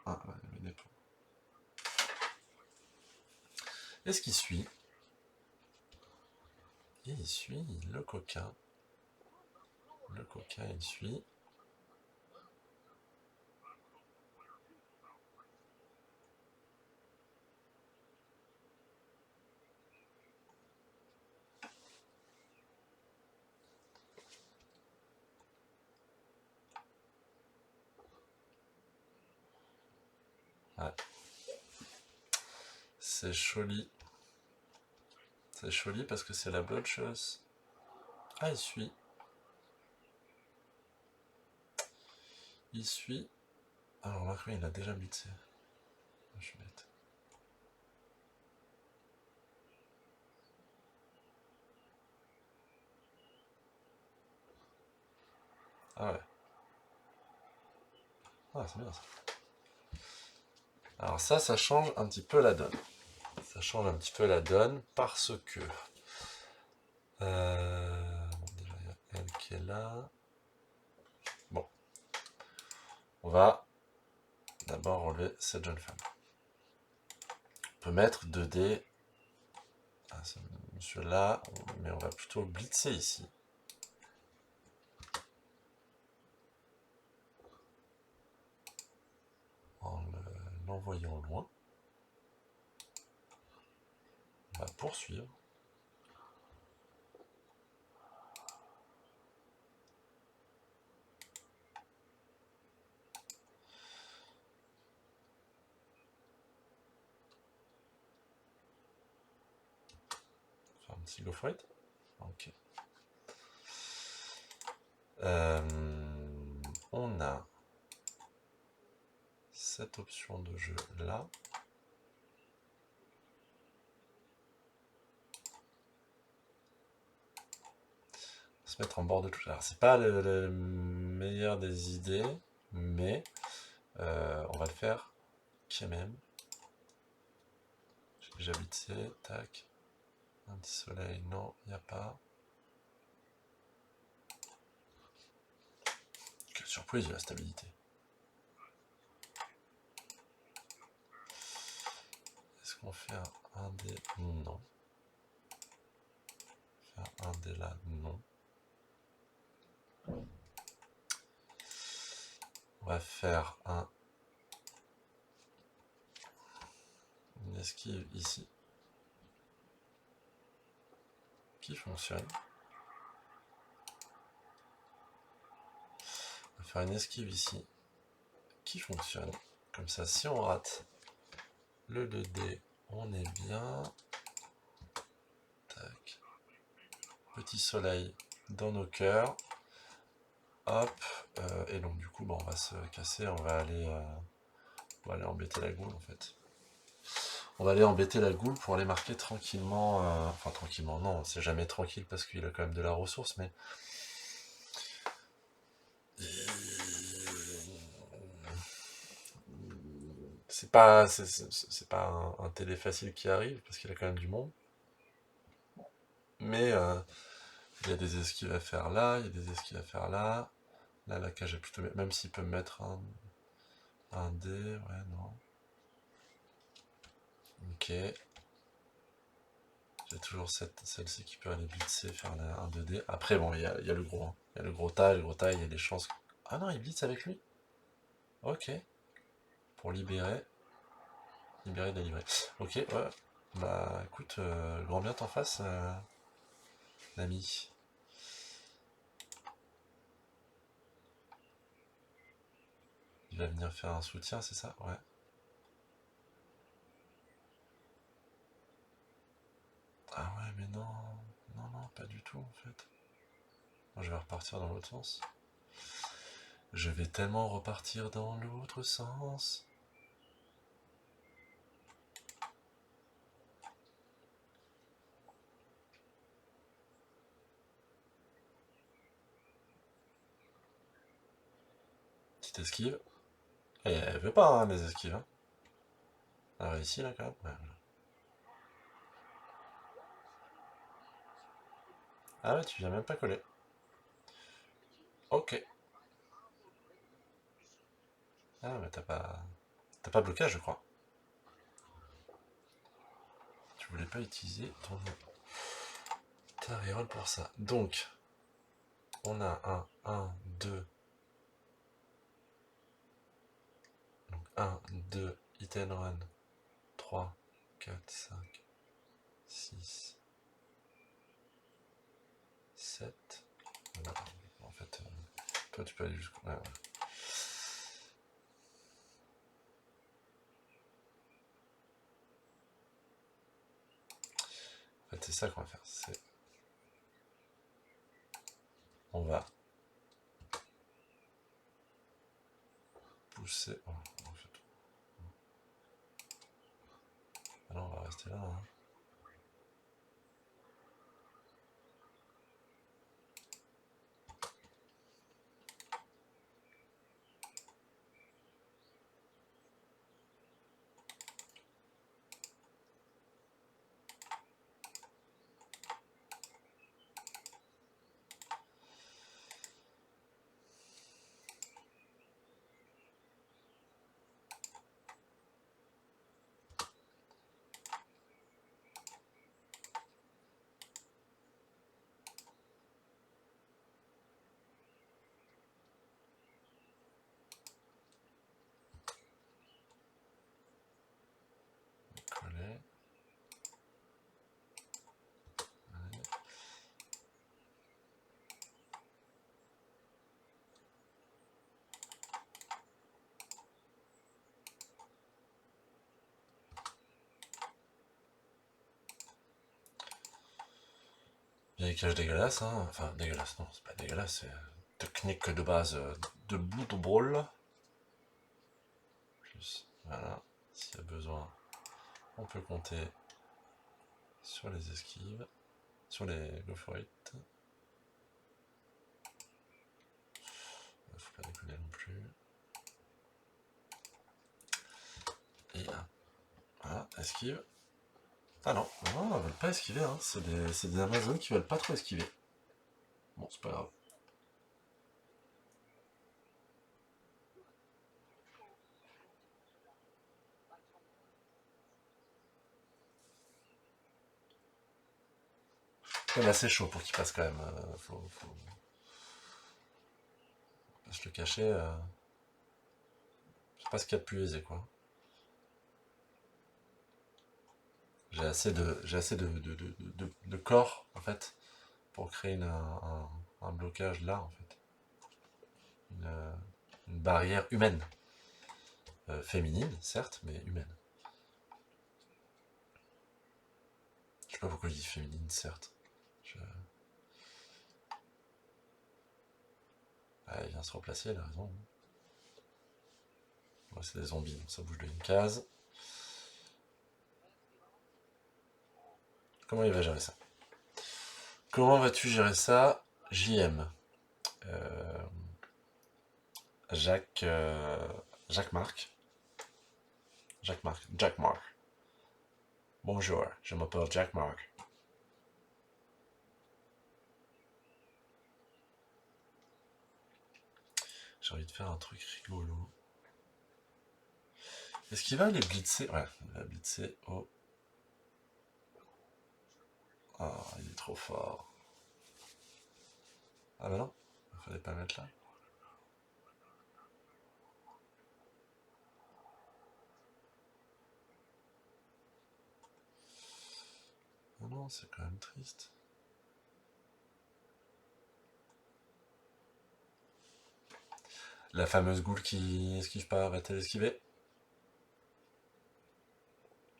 Ah, ouais, le dé. Est-ce qu'il suit? Et il suit le coquin. Le coquin, il suit. Ouais. C'est joli. C'est joli parce que c'est la bonne chose. Ah, il suit. Il suit. Alors là, il a déjà blitzé. Je suis bête. Ah ouais. Ah, c'est bien ça. Alors ça change un petit peu la donne. Ça change un petit peu la donne parce que... déjà, il y a elle qui est là. Bon. On va d'abord enlever cette jeune femme. On peut mettre 2D à ce monsieur-là, mais on va plutôt blitzer ici. En l'envoyant loin. On va poursuivre. Faire un petit go for it. Ok. On a cette option de jeu là. Se mettre en bord de tout. Alors c'est pas le meilleur des idées, mais on va le faire quand même. J'ai déjà blitzé, tac. Un petit soleil, non, il n'y a pas. Quelle surprise la stabilité. Est-ce qu'on fait un dé? Non. Faire un dé là? Non. On va faire une esquive ici. Qui fonctionne. On va faire une esquive ici. Qui fonctionne. Comme ça, si on rate le 2D, on est bien. Tac. Petit soleil dans nos cœurs. Hop. Et donc du coup, on va se casser. On va aller embêter la goule en fait. On va aller embêter la goule pour aller marquer tranquillement. Enfin tranquillement, non, c'est jamais tranquille parce qu'il a quand même de la ressource, mais... C'est pas un télé facile qui arrive parce qu'il a quand même du monde. Mais il y a des esquives à faire là, il y a des esquives à faire là. Là, la cage est plutôt... Même s'il peut me mettre un dé, ouais, non. Ok. J'ai toujours celle-ci qui peut aller blitzer, faire un 2D. Après, bon, il y a le gros. Hein. Il y a le gros taille, il y a des chances... Ah non, il blitz avec lui. Ok. Pour libérer. Libérer, délivrer. Ok, ouais. Bah, écoute, grand bien t'en face, l'ami. voulais venir faire un soutien, c'est ça? Ouais. Ah ouais, mais non. Non, non, pas du tout, en fait. Moi, je vais repartir dans l'autre sens. Je vais tellement repartir dans l'autre sens. Petite esquive. Et elle veut pas, hein, les esquives. Hein. Elle a réussi, là, quand même. Ouais, voilà. Ah ouais, tu viens même pas coller. Ok. Ah, mais t'as pas... T'as pas blocage, je crois. Tu voulais pas utiliser ta reroll pour ça. Donc, on a un 1, 2. Donc 1, 2, hit and run. 3, 4, 5, 6, 7. Voilà. En fait, toi tu peux aller jusqu'au... Ouais, ouais. En fait, c'est ça qu'on va faire. On va pousser... Oh, en fait... Ah non, on va rester là. Hein. Coller. Vieille cage dégueulasse, hein. Enfin, dégueulasse, non, c'est pas dégueulasse, c'est technique de base de Blood Brawl. Plus, voilà, s'il y a besoin, on peut compter sur les esquives, sur les go for it. Faut pas déconner non plus. Et voilà, esquive. Ah non, non, elles veulent pas esquiver, hein. C'est des Amazones qui veulent pas trop esquiver. Bon, c'est pas grave. Elle est assez chaud pour qu'il passe quand même. Faut pas se le cacher. C'est pas ce qu'il y a de plus aisé, quoi. J'ai assez de corps, en fait, pour créer un blocage là, en fait. Une, une barrière humaine. Féminine, certes, mais humaine. Je sais pas pourquoi je dis féminine, certes. Ah, il vient se replacer, elle a raison. Ouais, c'est des zombies, donc ça bouge de une case. Comment il va gérer ça? Comment vas-tu gérer ça, JM? Euh, Jacques, Jacques Marc. Jacques Marc. Jack Marc. Bonjour, je m'appelle Jack Marc. J'ai envie de faire un truc rigolo. Est-ce qu'il va aller blitzer? Ouais, il va blitzer au... Ah, il est trop fort. Ah bah non, il fallait pas le mettre là. Oh non, c'est quand même triste. La fameuse goule qui esquive pas, va-t-elle esquiver?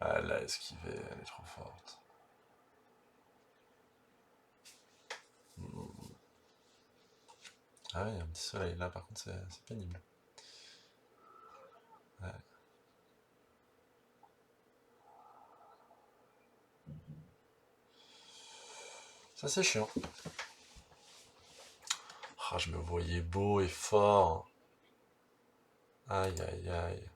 Ah, elle a esquivé, elle est trop forte. Ah oui, il y a un petit soleil là, par contre, c'est pénible. Ouais. Ça, c'est chiant. Ah, je me voyais beau et fort. Aïe, aïe, aïe.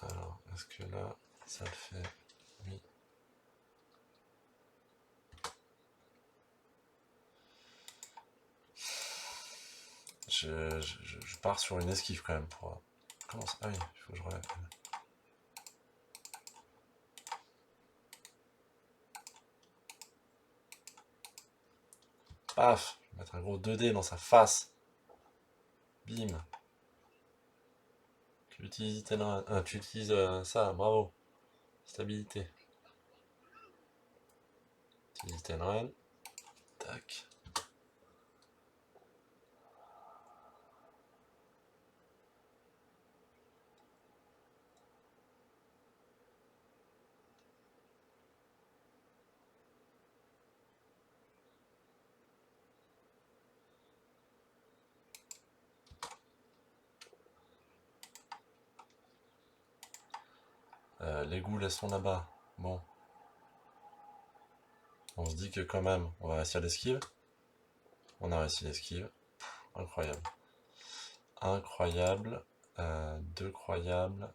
Alors, est-ce que là, ça le fait? Oui. Je pars sur une esquive quand même pour... Comment ça? Ah oui, il faut que je relève. Paf! Je vais mettre un gros 2D dans sa face. Bim. Tu utilises tu utilises ça, bravo. Stabilité. Utilise Tenran. Tac. Les ghouls, elles sont là-bas. Bon. On se dit que quand même, on va réussir l'esquive. On a réussi l'esquive. Incroyable. Incroyable. Deux croyables.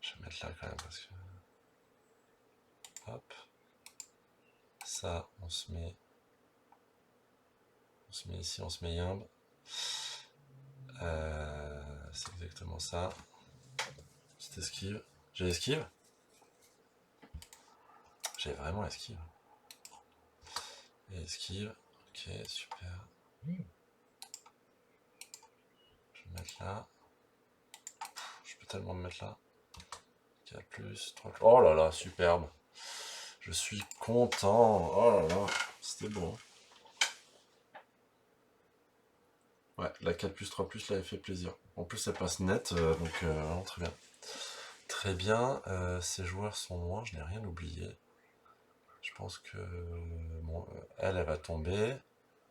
Je vais mettre là quand même parce que... Hop. Ça, on se met... On se met ici, on se met yimbe. C'est exactement ça. Petite esquive. J'ai esquive? J'ai vraiment esquive. Et esquive. Ok, super. Je vais mettre là. Je peux tellement me mettre là. 4 plus, 3 plus. Oh là là, superbe. Je suis content. Oh là là, c'était bon. Ouais, la 4 plus 3 plus, là, elle fait plaisir. En plus, elle passe net, donc vraiment très bien. Très bien, ces joueurs sont loin, je n'ai rien oublié. Je pense que... Bon, elle va tomber.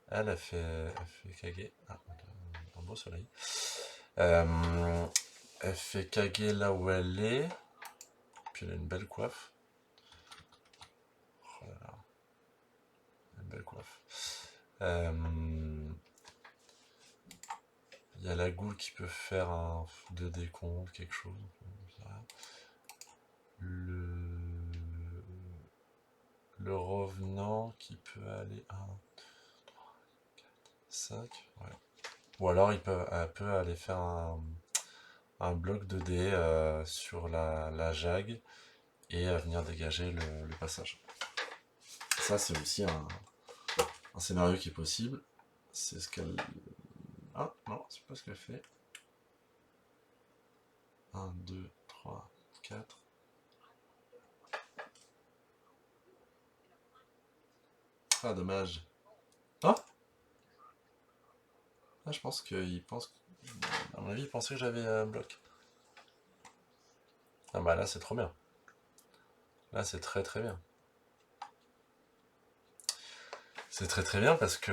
Elle fait Kage. Ah, un beau soleil. Elle fait Kage là où elle est. Puis elle a une belle coiffe. Oh là là. Une belle coiffe. Il y a la goule qui peut faire un 2D compte, quelque chose. Le, le revenant qui peut aller à 5. Ouais. Ou alors elle peut aller faire un bloc 2D sur la jag et venir dégager le passage. Ça, c'est aussi un scénario qui est possible. C'est ce qu'elle... Ah, non, c'est pas ce qu'elle fait. 1, 2, 3, 4. Ah, dommage. Ah, ah je pense qu'il pense... À mon avis, il pensait que j'avais un bloc. Ah bah là, c'est trop bien. Là, c'est très très bien. C'est très très bien parce que...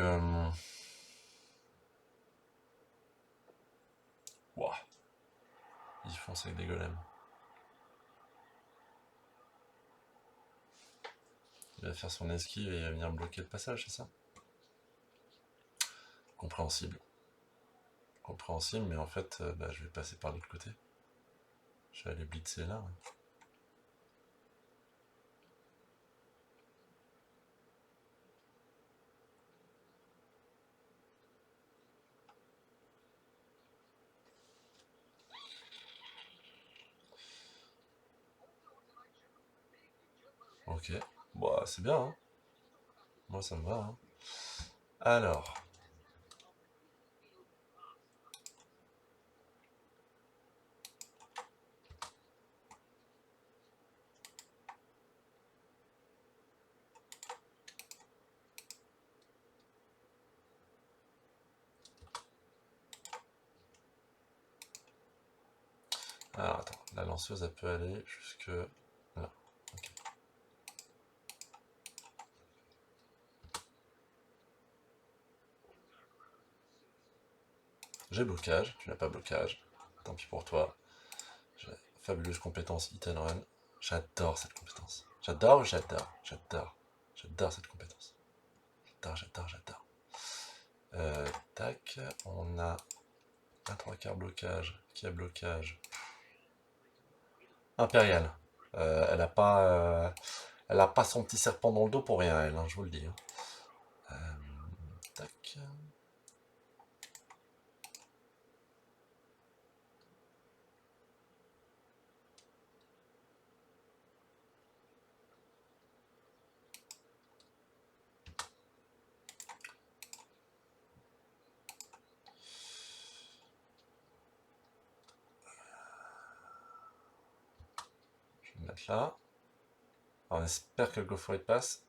Wow. Ils foncent avec des golems. Il va faire son esquive et il va venir bloquer le passage, c'est ça? Compréhensible. Compréhensible, mais en fait, bah, je vais passer par l'autre côté. Je vais aller blitzer là. Ok. Bon, c'est bien, hein. Moi, ça me va, hein. Alors. Alors attends, la lanceuse elle peut aller jusque là. Okay. J'ai blocage, tu n'as pas blocage. Tant pis pour toi. J'ai fabuleuse compétence hit and run. J'adore cette compétence. J'adore cette compétence. J'adore. Tac, on a un 3/4 blocage. Qui a blocage? Impérial. Elle a pas son petit serpent dans le dos pour rien, elle, hein, je vous le dis. Hein. Tac. Je vais me mettre là. On espère que le Go For It passe.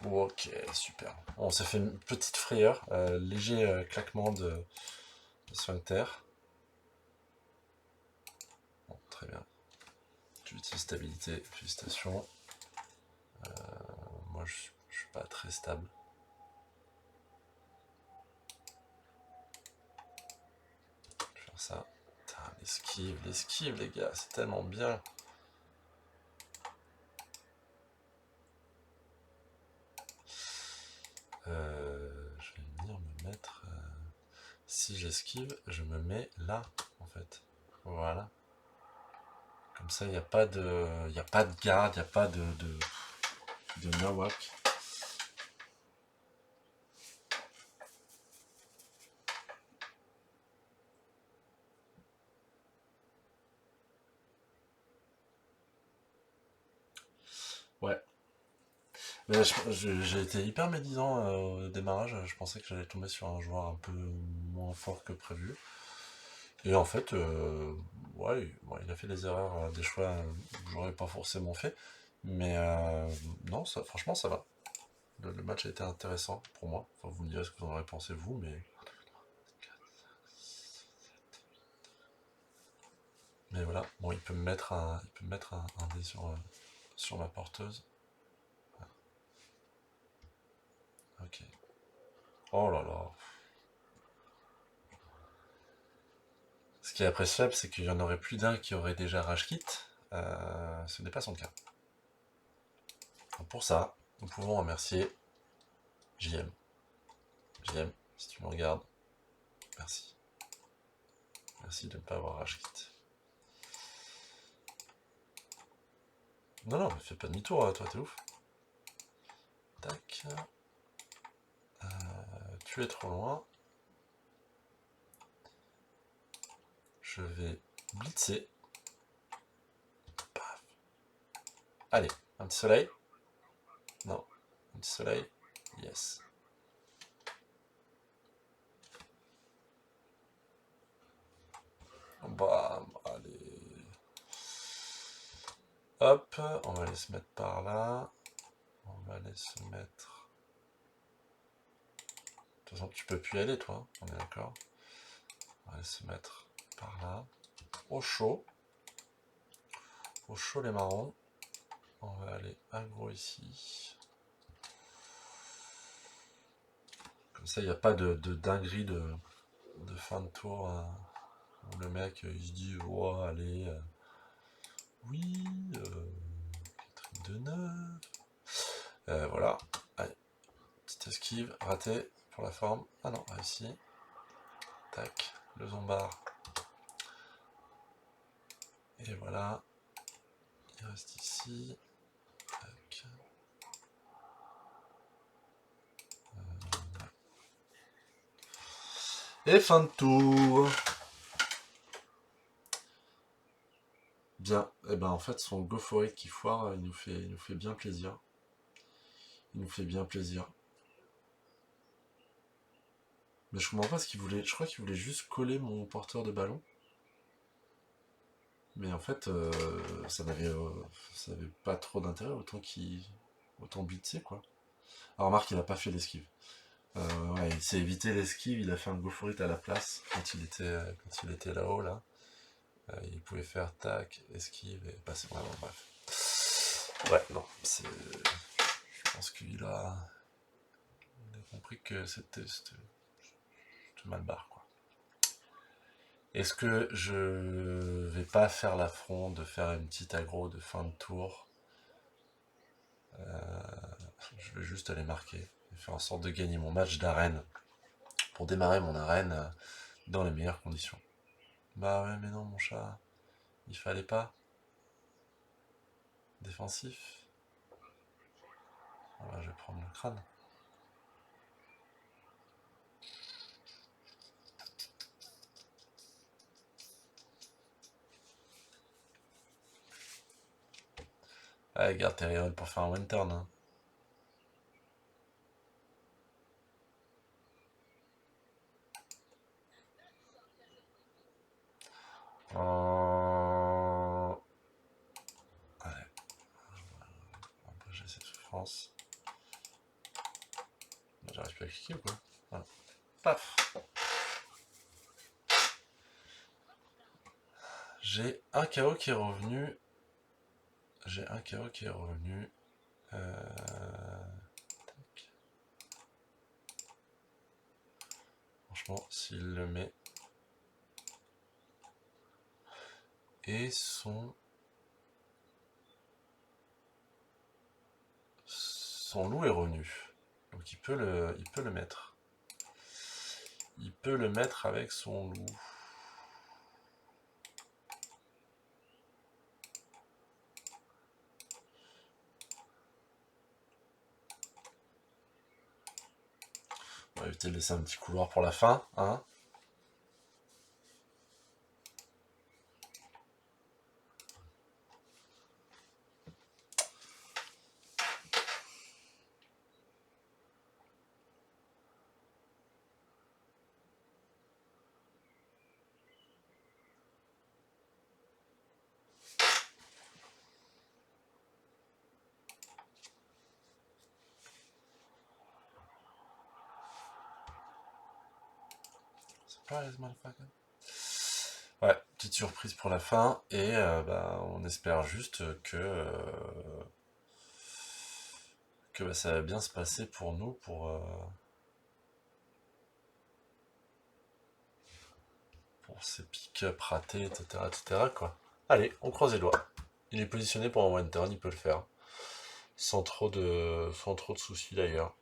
Ok, super. On s'est fait une petite frayeur, léger claquement de sphincter. Bon, très bien. 8 stabilité, félicitations. Moi, je suis pas très stable. Je vais faire ça. Putain, l'esquive, les gars, c'est tellement bien. Je vais venir me mettre... si j'esquive, je me mets là, en fait. Voilà. Comme ça, il n'y a pas de... Il n'y a pas de garde, il n'y a pas de nawak. Ouais. Mais j'ai été hyper médisant au démarrage. Je pensais que j'allais tomber sur un joueur un peu moins fort que prévu. Et en fait, ouais, il a fait des erreurs, des choix que j'aurais pas forcément fait. Mais non, ça, franchement, ça va. Le match a été intéressant pour moi. Enfin, vous me direz ce que vous en aurez pensé vous, mais voilà. Bon, il peut me mettre un dé sur ma porteuse. Ok. Oh là là. Ce qui est appréciable, c'est qu'il y en aurait plus d'un qui aurait déjà rage quit. Ce n'est pas son cas. Donc pour ça, nous pouvons remercier JM. JM, si tu me regardes, merci. Merci de ne pas avoir rage quit. Non, non, mais fais pas demi-tour, toi, t'es ouf. Tac. Tu es trop loin. Je vais blitzer. Paf. Allez, un petit soleil. Non, un petit soleil. Yes. Bam, allez. Hop, on va aller se mettre par là. On va aller se mettre... De toute façon, tu peux plus y aller, toi. On est d'accord. On va aller se mettre par là. Au chaud. Au chaud, les marrons. On va aller aggro ici. Comme ça, il n'y a pas de dinguerie de fin de tour. Où le mec, il se dit, oh, allez, oui, de 9. Voilà. Allez. Petite esquive, raté pour la forme. Ah non, réussi. Tac, le zombard. Et voilà. Il reste ici. Tac. Et fin de tour. Bien. Et ben en fait son Go For It qui foire, il nous fait bien plaisir. Il nous fait bien plaisir. Mais je comprends pas ce qu'il voulait. Je crois qu'il voulait juste coller mon porteur de ballon. Mais en fait, ça n'avait pas trop d'intérêt autant blitzer quoi. Alors remarque, il a pas fait l'esquive. Ouais, il s'est évité l'esquive, il a fait un go for it à la place quand il était là-haut là. Il pouvait faire tac, esquive et passer. Ouais, bon, bref. Ouais, non, je pense il a compris que c'était mal barre quoi. Est-ce que je vais pas faire l'affront de faire une petite aggro de fin de tour? Je vais juste aller marquer et faire en sorte de gagner mon match d'arène pour démarrer mon arène dans les meilleures conditions. Bah ouais, mais non, mon chat, il fallait pas. Défensif. Voilà, je vais prendre le crâne. Allez, garde tes rivals pour faire un one turn. Hein. Allez, on va partager cette souffrance. J'arrive plus à cliquer ou quoi? Voilà. Paf. J'ai un KO qui est revenu. J'ai un KO qui est revenu. Franchement, s'il le met. Et son loup est revenu. Donc il peut le mettre. Il peut le mettre avec son loup. On va éviter de laisser un petit couloir pour la fin, hein. Surprise, motherfucker. Ouais, petite surprise pour la fin, et on espère juste que ça va bien se passer pour nous, pour ces pick-up ratés, etc., etc., quoi. Allez, on croise les doigts. Il est positionné pour un one turn, il peut le faire. Sans trop de soucis d'ailleurs.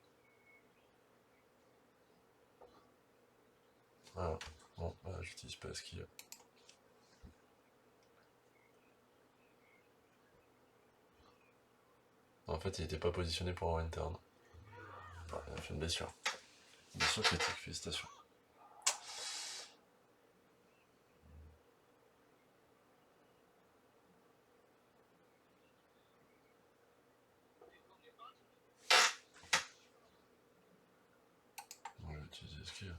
Voilà. Bon, j'utilise pas esquive. En fait, il était pas positionné pour un one turn. Ouais, il a fait une blessure. Blessure critique, félicitations. On va utiliser esquive.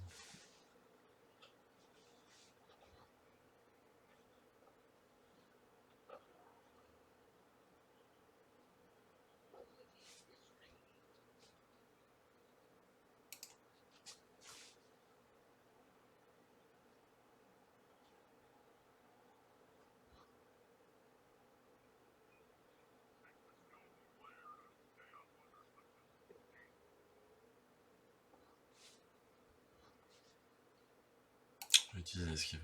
Je vais utiliser l'esquive.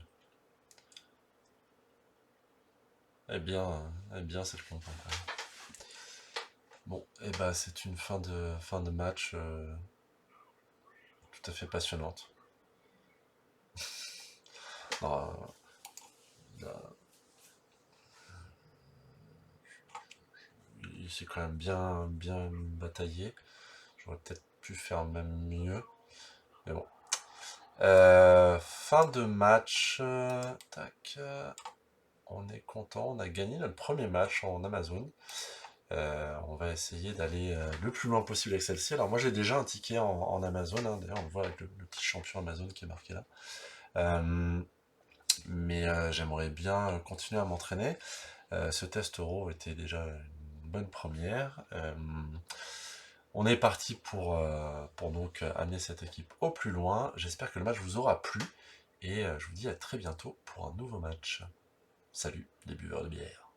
Eh bien, c'est le pompe. Bon, et bah c'est une fin de match tout à fait passionnante. Non, il s'est quand même bien bataillé. J'aurais peut-être pu faire même mieux. Mais bon. Fin de match. Tac. On est content. On a gagné notre premier match en Amazon. On va essayer d'aller le plus loin possible avec celle-ci. Alors moi j'ai déjà un ticket en Amazon. Hein. D'ailleurs on le voit avec le petit champion Amazon qui est marqué là. Mais j'aimerais bien continuer à m'entraîner. Ce test euro était déjà une bonne première. On est parti pour donc amener cette équipe au plus loin. J'espère que le match vous aura plu. Et je vous dis à très bientôt pour un nouveau match. Salut les buveurs de bière.